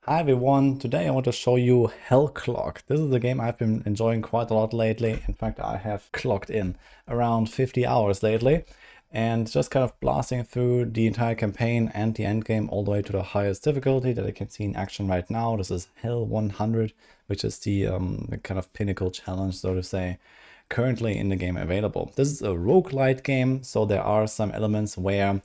Hi everyone, today I want to show you Hell Clock. This is a game I've been enjoying quite a lot lately. In fact, I have clocked in around 50 hours lately and just kind of blasting through the entire campaign and the end game all the way to the highest difficulty that I can see in action right now. This is Hell 100, which is the kind of pinnacle challenge, so to say, currently in the game available. This is a roguelite game, so there are some elements where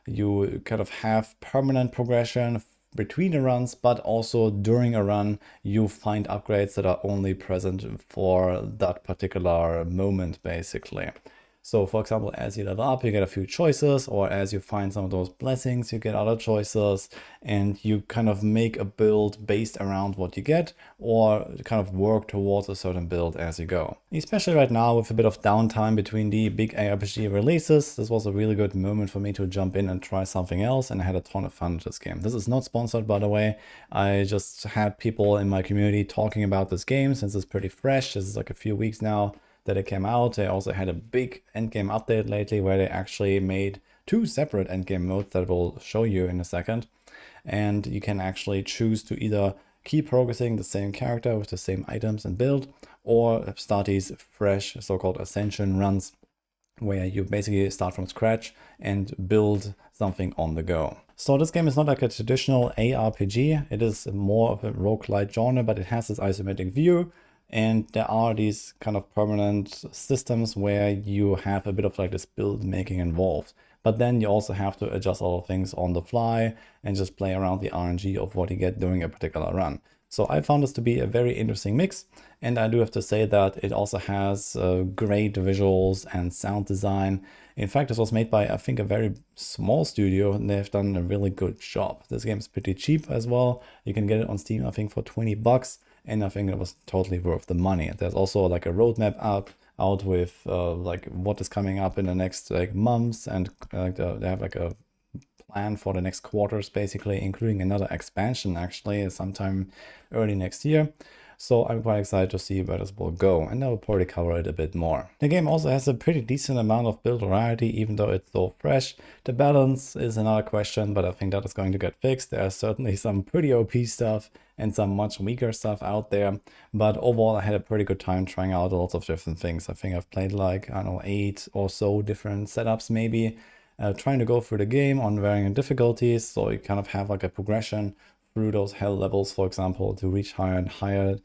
you kind of have permanent progression between the runs, but also during a run you find upgrades that are only present for that particular moment, basically. So for example, as you level up, you get a few choices, or as you find some of those blessings, you get other choices, and you kind of make a build based around what you get, or kind of work towards a certain build as you go. Especially right now with a bit of downtime between the big ARPG releases, this was a really good moment for me to jump in and try something else, and I had a ton of fun with this game. This is not sponsored, by the way. I just had people in my community talking about this game since it's pretty fresh. This is like a few weeks now that it came out. They also had a big endgame update lately where they actually made two separate endgame modes that we'll show you in a second. And you can actually choose to either keep progressing the same character with the same items and build, or start these fresh so-called Ascension runs where you basically start from scratch and build something on the go. So this game is not like a traditional ARPG. It is more of a roguelite genre, but it has this isometric view. And there are these kind of permanent systems where you have a bit of like this build making involved. But then you also have to adjust all the things on the fly and just play around the RNG of what you get during a particular run. So I found this to be a very interesting mix. And I do have to say that it also has great visuals and sound design. In fact, this was made by, I think, a very small studio, and they've done a really good job. This game is pretty cheap as well. You can get it on Steam, I think, for 20 bucks. And I think it was totally worth the money. There's also like a roadmap out with like what is coming up in the next like months, and they have like a plan for the next quarters, basically, including another expansion actually sometime early next year. So I'm quite excited to see where this will go, and I will probably cover it a bit more. The game also has a pretty decent amount of build variety, even though it's so fresh. The balance is another question, but I think that is going to get fixed. There's certainly some pretty OP stuff and some much weaker stuff out there, but overall I had a pretty good time trying out lots of different things. I think I've played like, I don't know, 8 or so different setups maybe, trying to go through the game on varying difficulties, so you kind of have like a progression through those hell levels, for example, to reach higher and higher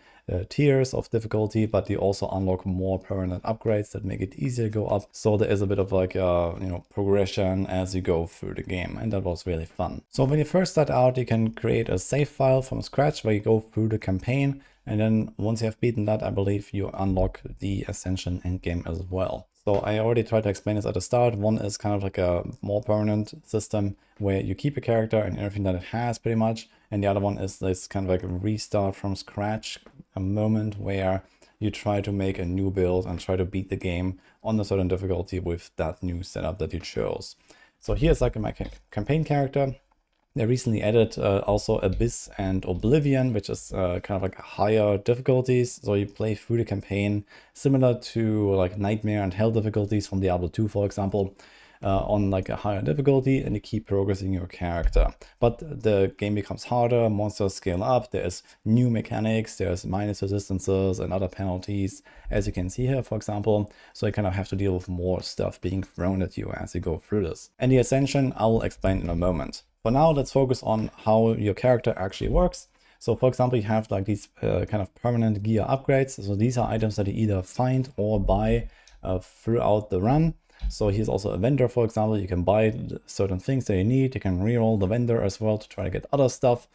tiers of difficulty, but you also unlock more permanent upgrades that make it easier to go up. So there is a bit of like a progression as you go through the game, and that was really fun. So when you first start out, you can create a save file from scratch where you go through the campaign, and then once you have beaten that, I believe you unlock the Ascension endgame as well. So I already tried to explain this at the start. One is kind of like a more permanent system where you keep a character and everything that it has pretty much. And the other one is this kind of like a restart from scratch, a moment where you try to make a new build and try to beat the game on a certain difficulty with that new setup that you chose. So here's like my campaign character. They recently added also Abyss and Oblivion, which is kind of like higher difficulties. So you play through the campaign similar to like Nightmare and Hell difficulties from Diablo 2, for example, on like a higher difficulty, and you keep progressing your character. But the game becomes harder, monsters scale up, there's new mechanics, there's minus resistances and other penalties, as you can see here, for example. So you kind of have to deal with more stuff being thrown at you as you go through this. And the Ascension, I will explain in a moment. For now, let's focus on how your character actually works. So for example, you have like these kind of permanent gear upgrades. So these are items that you either find or buy throughout the run. So here's also a vendor, for example. You can buy certain things that you need. You can reroll the vendor as well to try to get other stuff.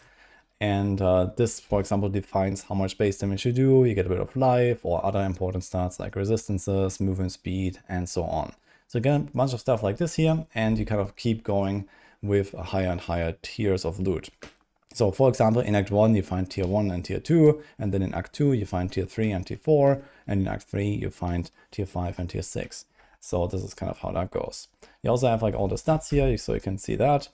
And this, for example, defines how much base damage you do. You get a bit of life or other important stats like resistances, movement speed, and so on. So you get a bunch of stuff like this here, and you kind of keep going with higher and higher tiers of loot. So for example, in Act 1 you find tier 1 and tier 2, and then in Act 2 you find tier 3 and tier 4, and in Act 3 you find tier 5 and tier 6. So this is kind of how that goes. You also have like all the stats here, so you can see that.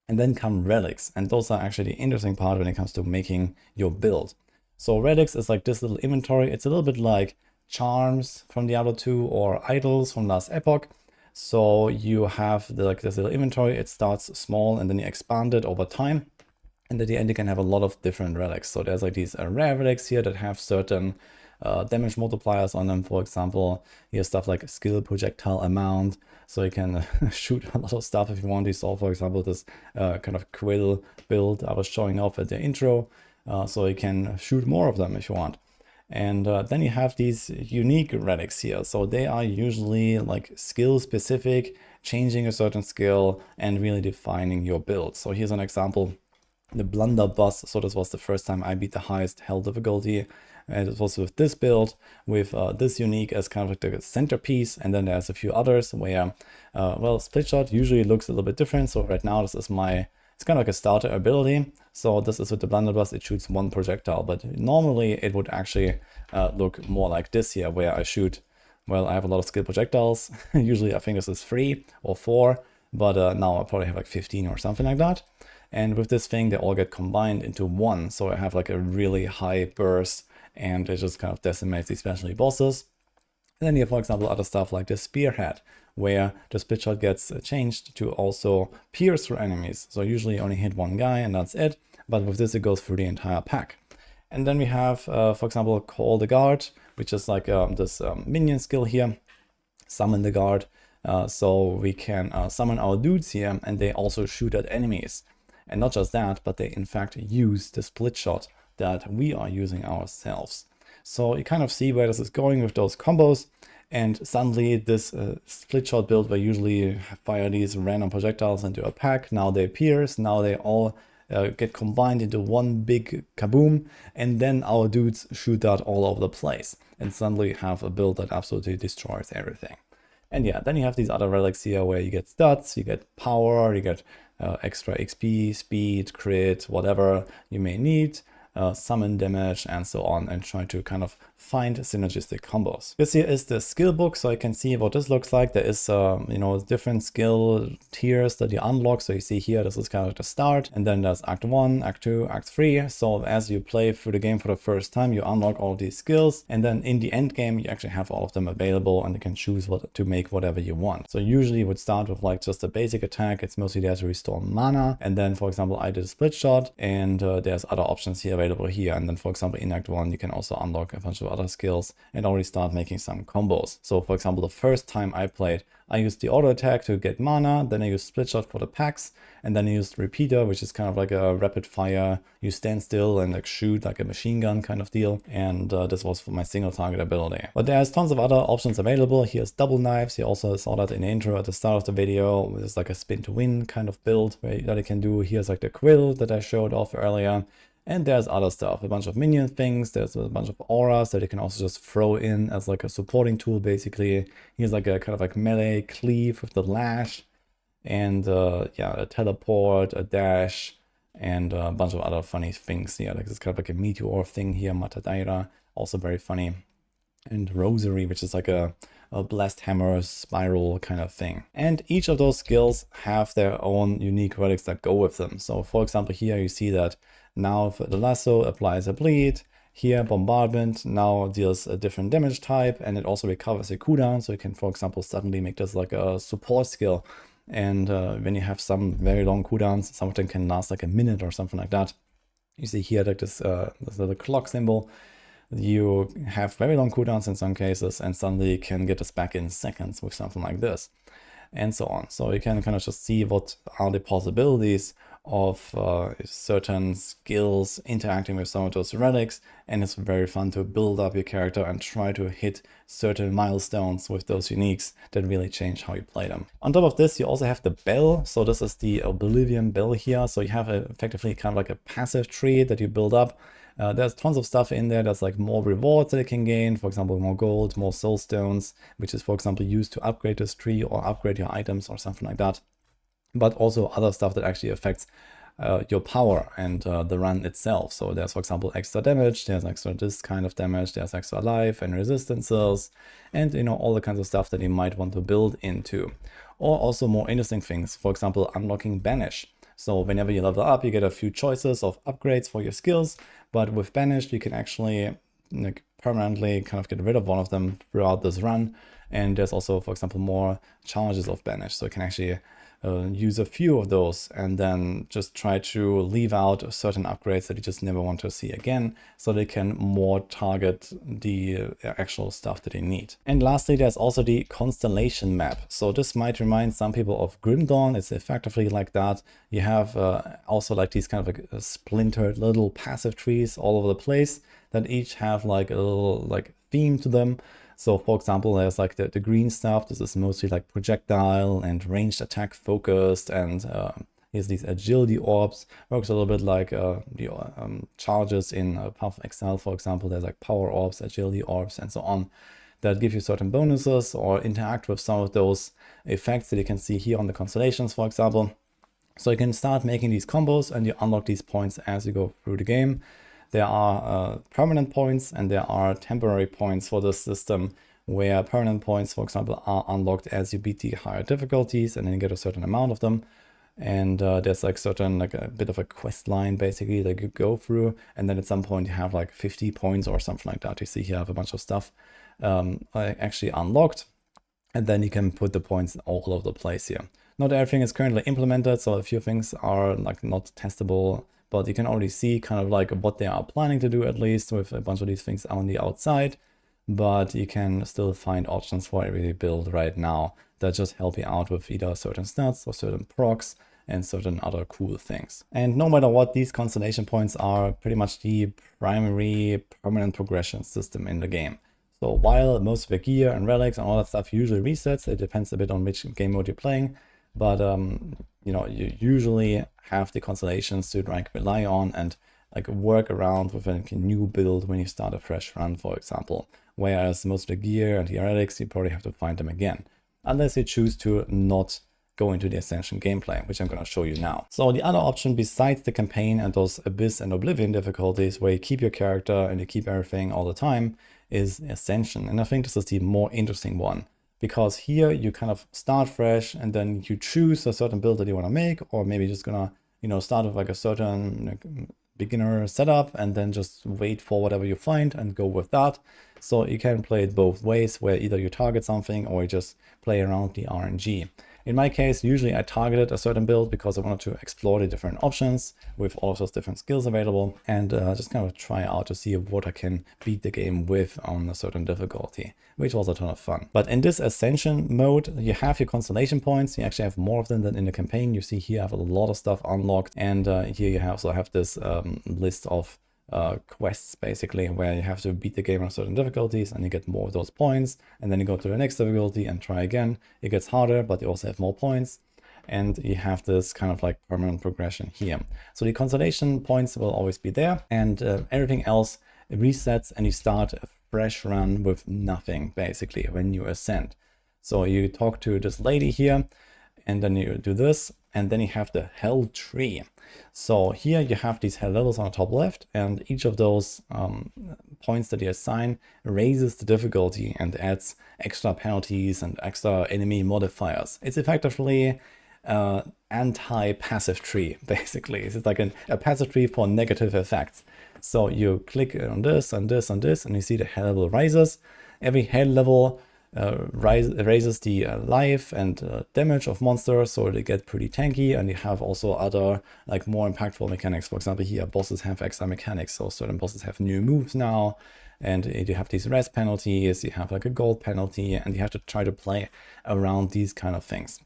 And then come relics, and those are actually the interesting part when it comes to making your build. So relics is like this little inventory. It's a little bit like charms from Diablo 2 or idols from last Epoch. So you have like this little inventory. It starts small and then you expand it over time. And at the end, you can have a lot of different relics. So there's like these rare relics here that have certain damage multipliers on them. For example, here's stuff like skill projectile amount. So you can shoot a lot of stuff if you want. You saw, for example, this kind of quill build I was showing off at the intro. So you can shoot more of them if you want. And then you have these unique relics here. So they are usually like skill specific, changing a certain skill and really defining your build. So here's an example. The blunderbuss. So this was the first time I beat the highest hell difficulty, and it was with this build, with this unique as kind of like the centerpiece. And then there's a few others where, well, split shot usually looks a little bit different. So right now this is it's kind of like a starter ability. So this is with the blunderbuss, it shoots one projectile, but normally it would actually look more like this here, where I shoot, well, I have a lot of skill projectiles. Usually I think this is 3 or 4, but now I probably have like 15 or something like that. And with this thing, they all get combined into one. So I have like a really high burst, and it just kind of decimates these specialty bosses. And then you have, for example, other stuff like the spearhead, where the split shot gets changed to also pierce through enemies. So usually only hit one guy and that's it. But with this, it goes through the entire pack. And then we have, for example, Call the Guard, which is like this minion skill here, Summon the Guard. So we can summon our dudes here, and they also shoot at enemies. And not just that, but they in fact use the split shot that we are using ourselves. So you kind of see where this is going with those combos. And suddenly this split shot build where usually fire these random projectiles into a pack, now they pierce, now they all get combined into one big kaboom, and then our dudes shoot that all over the place. And suddenly you have a build that absolutely destroys everything. And yeah, then you have these other relics here where you get stats, you get power, you get extra XP, speed, crit, whatever you may need, summon damage, and so on, and try to kind of find synergistic combos. This here is the skill book, so you can see what this looks like. There is, you know, different skill tiers that you unlock. So you see here, this is kind of the start, and then there's Act 1, Act 2, Act 3. So as you play through the game for the first time, you unlock all these skills, and then in the end game, you actually have all of them available, and you can choose what to make whatever you want. So usually you would start with like just a basic attack. It's mostly there to restore mana, and then, for example, I did a split shot, and there's other options here available here. And then, for example, in Act 1, you can also unlock a bunch of other skills and already start making some combos. So for example, the first time I played, I used the auto attack to get mana, then I used split shot for the packs, and then I used repeater, which is kind of like a rapid fire. You stand still and like shoot like a machine gun kind of deal. And this was for my single target ability. But there's tons of other options available. Here's double knives. You also saw that in the intro at the start of the video. There's like a spin to win kind of build that you can do. Here's like the quill that I showed off earlier. And there's other stuff, a bunch of minion things. There's a bunch of auras that you can also just throw in as like a supporting tool, basically. Here's like a kind of like melee cleave with the lash. And yeah, a teleport, a dash, and a bunch of other funny things here. Like this kind of like a meteor thing here, Matadaira, also very funny. And rosary, which is like a blast hammer spiral kind of thing. And each of those skills have their own unique relics that go with them. So for example, here you see that now the lasso applies a bleed. Here, bombardment now deals a different damage type, and it also recovers a cooldown. So you can, for example, suddenly make this like a support skill. And when you have some very long cooldowns, some of them can last like a minute or something like that. You see here like this little clock symbol. You have very long cooldowns in some cases, and suddenly you can get this back in seconds with something like this, and so on. So you can kind of just see what are the possibilities of certain skills interacting with some of those relics, and it's very fun to build up your character and try to hit certain milestones with those uniques that really change how you play them. On top of this, you also have the bell. So this is the Oblivion Bell here. So you have effectively kind of like a passive tree that you build up. There's tons of stuff in there. There's like more rewards that you can gain, for example, more gold, more soul stones, which is, for example, used to upgrade this tree or upgrade your items or something like that. But also other stuff that actually affects your power and the run itself. So there's, for example, extra damage, there's extra this kind of damage, there's extra life and resistances, and you know, all the kinds of stuff that you might want to build into. Or also more interesting things, for example, unlocking Banish. So whenever you level up, you get a few choices of upgrades for your skills, but with Banished, you can actually like permanently kind of get rid of one of them throughout this run. And there's also, for example, more charges of Banish. So you can actually use a few of those and then just try to leave out certain upgrades that you just never want to see again, so they can more target the actual stuff that they need. And lastly, there's also the Constellation Map. So this might remind some people of Grim Dawn. It's effectively like that. You have also like these kind of like splintered little passive trees all over the place that each have like a little like theme to them. So for example, there's like the green stuff. This is mostly like projectile and ranged attack focused, and here's these agility orbs. Works a little bit like the charges in Path of Exile, for example. There's like power orbs, agility orbs, and so on, that give you certain bonuses or interact with some of those effects that you can see here on the constellations, for example. So you can start making these combos and you unlock these points as you go through the game. There are permanent points and there are temporary points for this system, where permanent points, for example, are unlocked as you beat the higher difficulties and then you get a certain amount of them. And there's like certain, like a bit of a quest line basically that you go through. And then at some point you have like 50 points or something like that. You see here I have a bunch of stuff actually unlocked. And then you can put the points all over the place here. Not everything is currently implemented, so a few things are like not testable, but you can already see kind of like what they are planning to do, at least with a bunch of these things on the outside. But you can still find options for every build right now that just help you out with either certain stats or certain procs and certain other cool things. And no matter what, these constellation points are pretty much the primary permanent progression system in the game. So while most of the gear and relics and all that stuff usually resets, it depends a bit on which game mode you're playing. But you know, you usually have the constellations to like rely on and like work around with a new build when you start a fresh run, for example. Whereas most of the gear and the relics, you probably have to find them again, unless you choose to not go into the Ascension gameplay, which I'm going to show you now. So the other option besides the campaign and those Abyss and Oblivion difficulties, where you keep your character and you keep everything all the time, is Ascension. And I think this is the more interesting one, because here you kind of start fresh and then you choose a certain build that you want to make, or maybe just gonna, you know, start with like a certain like beginner setup and then just wait for whatever you find and go with that. So you can play it both ways, where either you target something or you just play around the RNG. In my case, usually I targeted a certain build because I wanted to explore the different options with all of those different skills available, and just kind of try out to see what I can beat the game with on a certain difficulty, which was a ton of fun. But in this Ascension mode, you have your constellation points. You actually have more of them than in the campaign. You see here I have a lot of stuff unlocked, and here you also have this list of quests basically, where you have to beat the game on certain difficulties and you get more of those points, and then you go to the next difficulty and try again. It gets harder, but you also have more points, and you have this kind of like permanent progression here. So the constellation points will always be there, and everything else resets, and you start a fresh run with nothing basically when you ascend. So you talk to this lady here, and then you do this, and then you have the hell tree. So here you have these hell levels on the top left, and each of those points that you assign raises the difficulty and adds extra penalties and extra enemy modifiers. It's effectively anti-passive tree, basically. It's like a passive tree for negative effects. So you click on this and this and this, and you see the hell level rises. Every hell level raises the life and damage of monsters, so they get pretty tanky, and you have also other like more impactful mechanics. For example, here bosses have extra mechanics, so certain bosses have new moves now, and you have these rest penalties, you have like a gold penalty, and you have to try to play around these kind of things.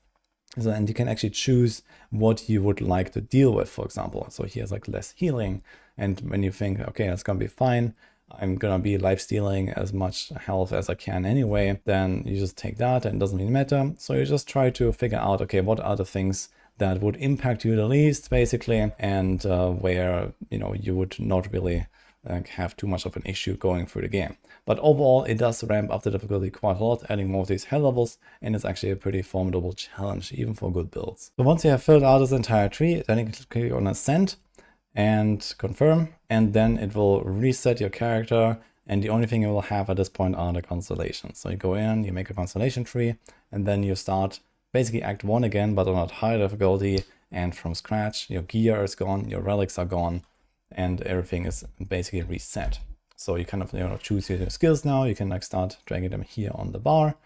So, and you can actually choose what you would like to deal with, for example. So here's like less healing, and when you think, okay, that's gonna be fine, I'm gonna be life stealing as much health as I can anyway, then you just take that and it doesn't really matter. So you just try to figure out, okay, what are the things that would impact you the least, basically, and where, you know, you would not really have too much of an issue going through the game. But overall, it does ramp up the difficulty quite a lot, adding more of these hell levels, and it's actually a pretty formidable challenge, even for good builds. So once you have filled out this entire tree, then you can click on Ascend and confirm, and then it will reset your character, and the only thing you will have at this point are the constellations. So you go in, you make a constellation tree, and then you start basically Act 1 again, but on a higher difficulty, and from scratch. Your gear is gone, your relics are gone, and everything is basically reset. So you kind of, you know, choose your skills now. You can like start dragging them here on the bar,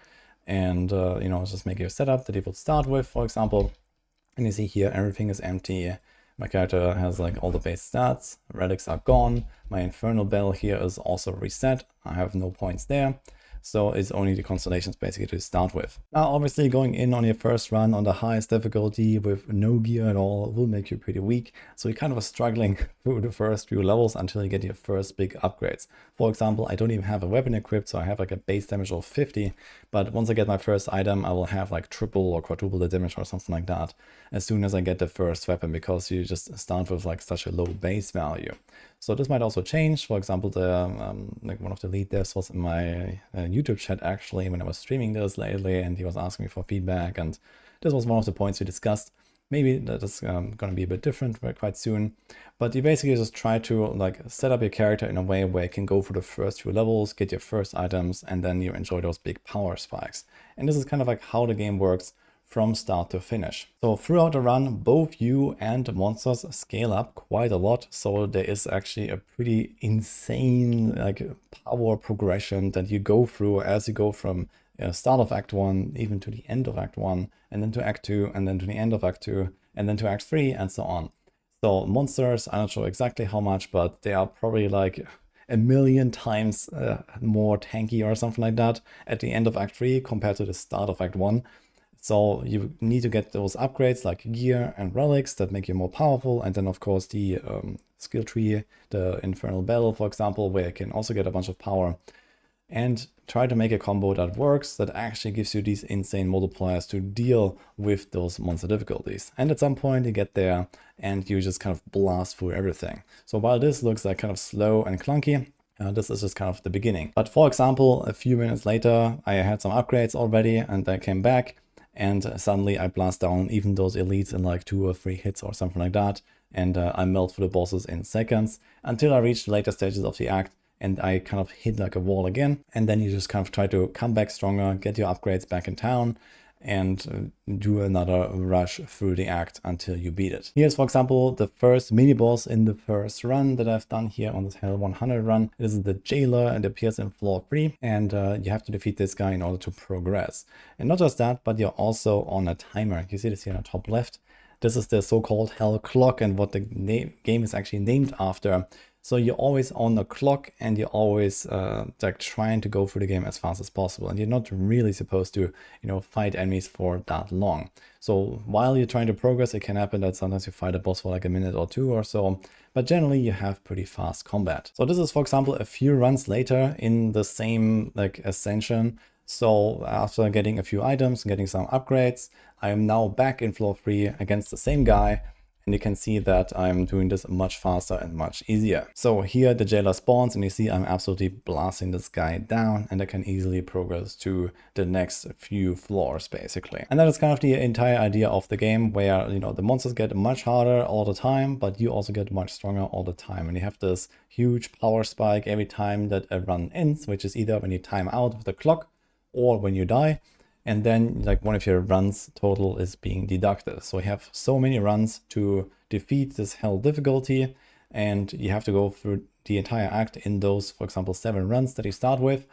and you know, just make your setup that you would start with, for example. And you see here, everything is empty. My character has like all the base stats, relics are gone. My Infernal Bell here is also reset. I have no points there. So it's only the constellations basically to start with. Now, obviously going in on your first run on the highest difficulty with no gear at all will make you pretty weak. So you're kind of struggling through the first few levels until you get your first big upgrades. For example, I don't even have a weapon equipped, so I have like a base damage of 50. But once I get my first item, I will have like triple or quadruple the damage or something like that as soon as I get the first weapon, because you just start with like such a low base value. So this might also change. For example, the like one of the lead devs was in my YouTube chat actually when I was streaming this lately, and he was asking me for feedback, and this was one of the points we discussed. Maybe that is going to be a bit different quite soon, but you basically just try to like set up your character in a way where you can go for the first few levels, get your first items, and then you enjoy those big power spikes. And this is kind of like how the game works from start to finish. So throughout the run, both you and the monsters scale up quite a lot. So there is actually a pretty insane like power progression that you go through as you go from start of Act 1 even to the end of Act 1, and then to Act 2, and then to the end of Act 2, and then to Act 3, and so on. So monsters, I'm not sure exactly how much, but they are probably like a million times more tanky or something like that at the end of Act 3 compared to the start of Act 1. So you need to get those upgrades like gear and relics that make you more powerful. And then of course the skill tree, the Infernal Bell, for example, where you can also get a bunch of power. And try to make a combo that works, that actually gives you these insane multipliers to deal with those monster difficulties. And at some point you get there and you just kind of blast through everything. So while this looks like kind of slow and clunky, this is just kind of the beginning. But for example, a few minutes later, I had some upgrades already and I came back, and suddenly I blast down even those elites in like 2 or 3 hits or something like that. And I melt through the bosses in seconds until I reach the later stages of the act. And I kind of hit like a wall again. And then you just kind of try to come back stronger, get your upgrades back in town, and do another rush through the act until you beat it. Here's, for example, the first mini boss in the first run that I've done here on this Hell 100 run. This is the Jailer, and it appears in floor 3. And you have to defeat this guy in order to progress. And not just that, but you're also on a timer. You see this here on the top left. This is the so-called Hell clock, and what the game is actually named after. So you're always on the clock, and you're always like trying to go through the game as fast as possible. And you're not really supposed to, fight enemies for that long. So while you're trying to progress, it can happen that sometimes you fight a boss for like a minute or 2 or so. But generally you have pretty fast combat. So this is, for example, a few runs later in the same like Ascension. So after getting a few items, getting some upgrades, I am now back in floor 3 against the same guy. And you can see that I'm doing this much faster and much easier. So here the Jailer spawns, and you see I'm absolutely blasting this guy down, and I can easily progress to the next few floors basically. And that is kind of the entire idea of the game, where the monsters get much harder all the time, but you also get much stronger all the time. And you have this huge power spike every time that a run ends, which is either when you time out of the clock or when you die. And then like one of your runs total is being deducted. So you have so many runs to defeat this Hell difficulty, and you have to go through the entire act in those, for example, 7 runs that you start with.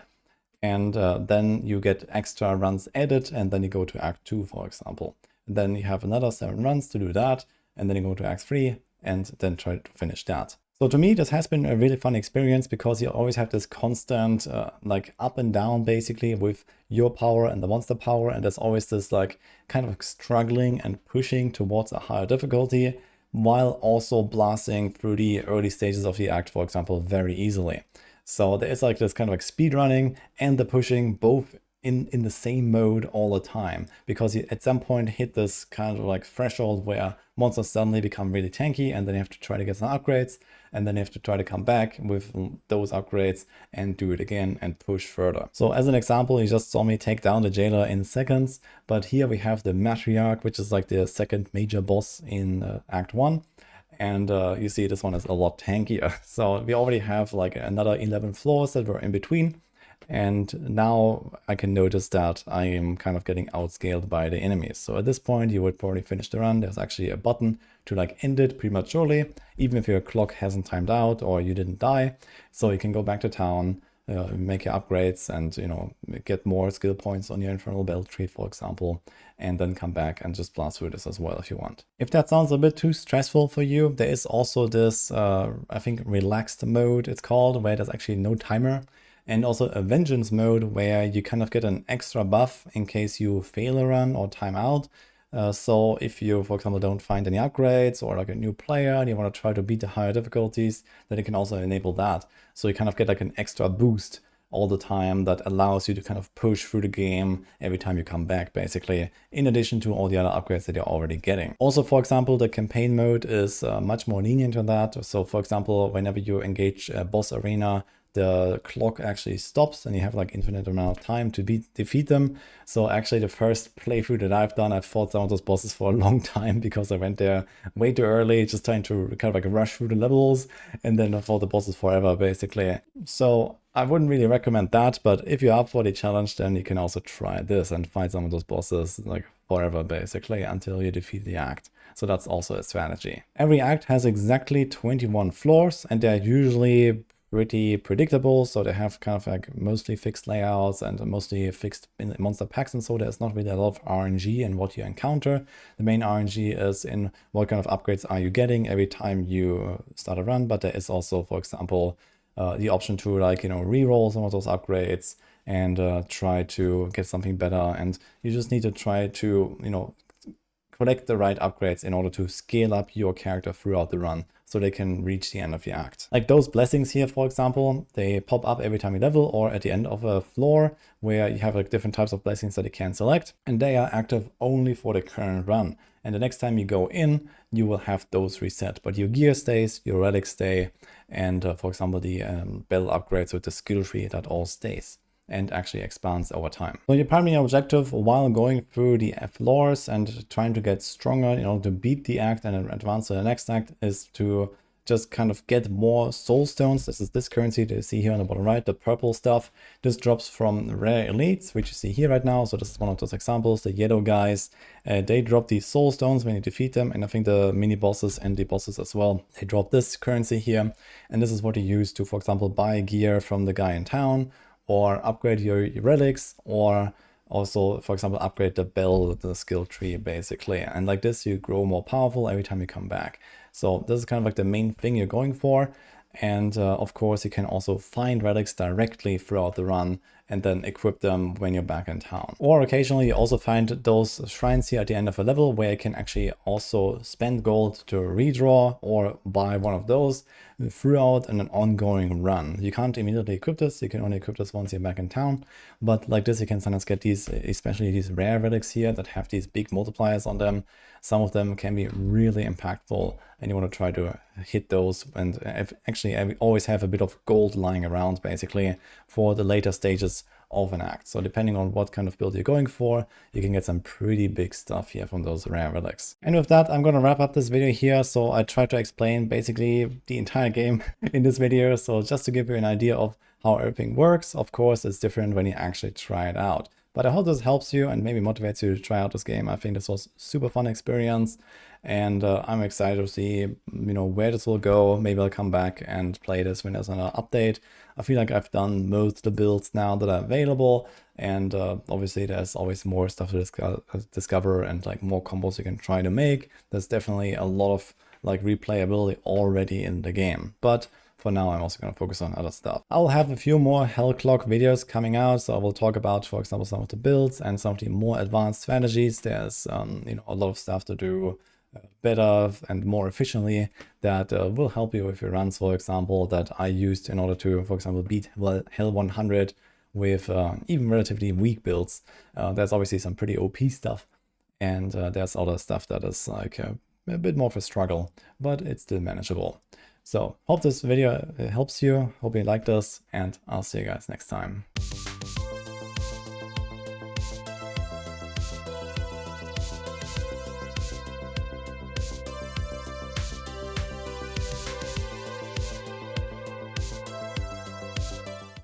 And then you get extra runs added, and then you go to Act 2, for example. And then you have another 7 runs to do that, and then you go to Act 3 and then try to finish that. So to me, this has been a really fun experience, because you always have this constant like up and down basically with your power and the monster power. And there's always this like kind of struggling and pushing towards a higher difficulty, while also blasting through the early stages of the act, for example, very easily. So there is like this kind of like speed running and the pushing both in the same mode all the time, because you at some point hit this kind of like threshold where monsters suddenly become really tanky, and then you have to try to get some upgrades, and then you have to try to come back with those upgrades and do it again and push further. So as an example, you just saw me take down the Jailer in seconds, but here we have the Matriarch, which is like the second major boss in Act 1. And you see this one is a lot tankier. So we already have like another 11 floors that were in between. And now I can notice that I am kind of getting outscaled by the enemies. So at this point, you would probably finish the run. There's actually a button to like end it prematurely, even if your clock hasn't timed out or you didn't die. So you can go back to town, make your upgrades and, you know, get more skill points on your infernal bell tree, for example, and then come back and just blast through this as well if you want. If that sounds a bit too stressful for you, there is also this, I think, relaxed mode it's called, where there's actually no timer, and also a vengeance mode where you kind of get an extra buff in case you fail a run or time out. So if you, for example, don't find any upgrades or like a new player and you want to try to beat the higher difficulties, then you can also enable that. So you kind of get like an extra boost all the time that allows you to kind of push through the game every time you come back, basically, in addition to all the other upgrades that you're already getting. Also, for example, the campaign mode is much more lenient on that. So for example, whenever you engage a boss arena, the clock actually stops and you have like infinite amount of time to defeat them. So actually the first playthrough that I've done, I've fought some of those bosses for a long time because I went there way too early, just trying to kind of like rush through the levels, and then I fought the bosses forever, basically. So I wouldn't really recommend that, but if you're up for the challenge, then you can also try this and fight some of those bosses like forever, basically, until you defeat the act. So that's also a strategy. Every act has exactly 21 floors, and they're usually pretty predictable, so they have kind of like mostly fixed layouts and mostly fixed in monster packs, and so there's not really a lot of RNG in what you encounter. The main RNG is in what kind of upgrades are you getting every time you start a run, but there is also, for example, the option to, like, you know, re-roll some of those upgrades and try to get something better, and you just need to try to, you know, collect the right upgrades in order to scale up your character throughout the run so they can reach the end of the act. Like those blessings here, for example, they pop up every time you level or at the end of a floor where you have like different types of blessings that you can select, and they are active only for the current run. And the next time you go in, you will have those reset, but your gear stays, your relics stay, and for example, the bell upgrades with the skill tree, that all stays and actually expands over time. So your primary objective while going through the floors and trying to get stronger in order to beat the act and advance to the next act is to just kind of get more soul stones. This is this currency that you see here on the bottom right, the purple stuff. This drops from rare elites, which you see here right now. So this is one of those examples. The yellow guys, they drop these soul stones when you defeat them. And I think the mini bosses and the bosses as well, they drop this currency here. And this is what you use to, for example, buy gear from the guy in town, or upgrade your relics, or also, for example, upgrade the bell, the skill tree, basically. And like this, you grow more powerful every time you come back. So this is kind of like the main thing you're going for. And of course, you can also find relics directly throughout the run and then equip them when you're back in town. Or occasionally you also find those shrines here at the end of a level where you can actually also spend gold to redraw or buy one of those throughout an ongoing run. You can't immediately equip this, you can only equip this once you're back in town. But like this, you can sometimes get these, especially these rare relics here that have these big multipliers on them. Some of them can be really impactful, and you want to try to hit those. And actually, I always have a bit of gold lying around, basically, for the later stages of an act. So depending on what kind of build you're going for, you can get some pretty big stuff here from those rare relics. And with that, I'm going to wrap up this video here. So I try to explain basically the entire game in this video. So just to give you an idea of how everything works. Of course, it's different when you actually try it out. But I hope this helps you and maybe motivates you to try out this game. I think this was a super fun experience, and I'm excited to see, you know, where this will go. Maybe I'll come back and play this when there's another update. I feel like I've done most of the builds now that are available, and obviously there's always more stuff to discover and like more combos you can try to make. There's definitely a lot of like replayability already in the game, but for now, I'm also going to focus on other stuff. I'll have a few more Hellclock videos coming out, so I will talk about, for example, some of the builds and some of the more advanced strategies. There's you know, a lot of stuff to do better and more efficiently that will help you with your runs, for example, that I used in order to, for example, beat Hell 100 with even relatively weak builds. There's obviously some pretty OP stuff, and there's other stuff that is like a bit more of a struggle, but it's still manageable. So hope this video helps you, hope you like this, and I'll see you guys next time.